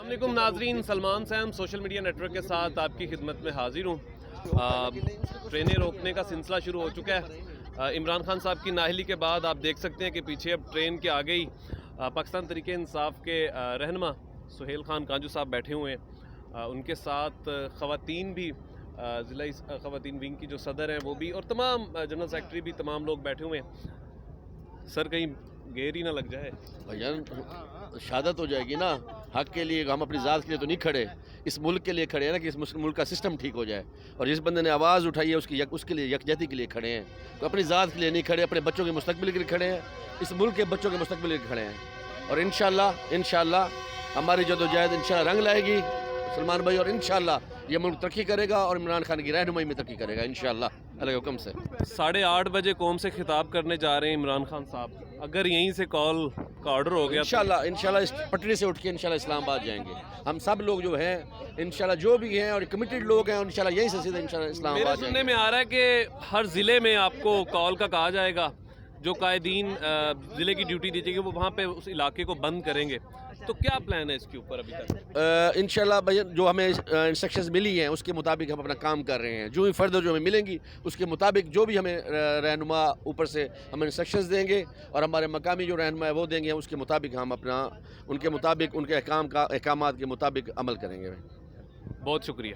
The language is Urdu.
السلام علیکم ناظرین، Salman Saim social media network کے ساتھ آپ کی خدمت میں حاضر ہوں۔ ٹرینیں روکنے کا سلسلہ شروع ہو چکا ہے۔ عمران خان صاحب کی نااہلی کے بعد آپ دیکھ سکتے ہیں کہ پیچھے اب ٹرین کے آگے ہی پاکستان تحریک انصاف کے رہنما سہیل خان کانجو صاحب بیٹھے ہوئے ہیں، ان کے ساتھ خواتین بھی، ضلع خواتین ونگ کی جو صدر ہیں وہ بھی، اور تمام جنرل سیکرٹری بھی، تمام لوگ بیٹھے ہوئے ہیں۔ سر کہیں گیر ہی نہ لگ جائے؟ بھائیان شہادت ہو جائے گی نا، حق کے لیے، ہم اپنی ذات کے لیے تو نہیں کھڑے، اس ملک کے لیے کھڑے ہیں نا، کہ اس ملک کا سسٹم ٹھیک ہو جائے، اور جس بندے نے آواز اٹھائی ہے اس کے لیے یکجہتی کے لیے کھڑے ہیں، تو اپنی ذات کے لیے نہیں کھڑے، اپنے بچوں کے مستقبل کے لیے کھڑے ہیں، اس ملک کے بچوں کے مستقبل کے لیے کھڑے ہیں، اور انشاءاللہ ہماری جدوجہد انشاءاللہ رنگ لائے گی سلمان بھائی، اور انشاءاللہ یہ ملک ترقی کرے گا اور عمران خان کی رہنمائی میں ترقی کرے گا انشاءاللہ اللہ کے حکم سے۔ 8:30 بجے قوم سے خطاب کرنے جا رہے ہیں عمران خان صاحب، اگر یہیں سے کال کا آرڈر ہو گیا انشاءاللہ اس پٹری سے اٹھ کے انشاءاللہ اسلام آباد جائیں گے، ہم سب لوگ جو ہیں انشاءاللہ، جو بھی ہیں اور کمیٹڈ لوگ ہیں، انشاءاللہ یہیں سے سیدھے انشاءاللہ اسلام میرے آباد جائیں سننے گے۔ میں آ رہا ہے کہ ہر ضلع میں آپ کو کال کا کہا جائے گا، جو قائدین ضلع کی ڈیوٹی دی جائے گی وہ وہاں پہ اس علاقے کو بند کریں گے، تو کیا پلان ہے اس کے اوپر ابھی تک؟ انشاءاللہ بھائی جو ہمیں انسٹرکشنز ملی ہیں اس کے مطابق ہم اپنا کام کر رہے ہیں، جو بھی فردر جو ہمیں ملیں گی اس کے مطابق جو بھی ہمیں رہنما اوپر سے ہمیں انسٹرکشنز دیں گے، اور ہمارے مقامی جو رہنما ہے وہ دیں گے، اس کے مطابق ہم اپنا ان کے مطابق ان کے احکامات کے مطابق عمل کریں گے۔ بہت شکریہ۔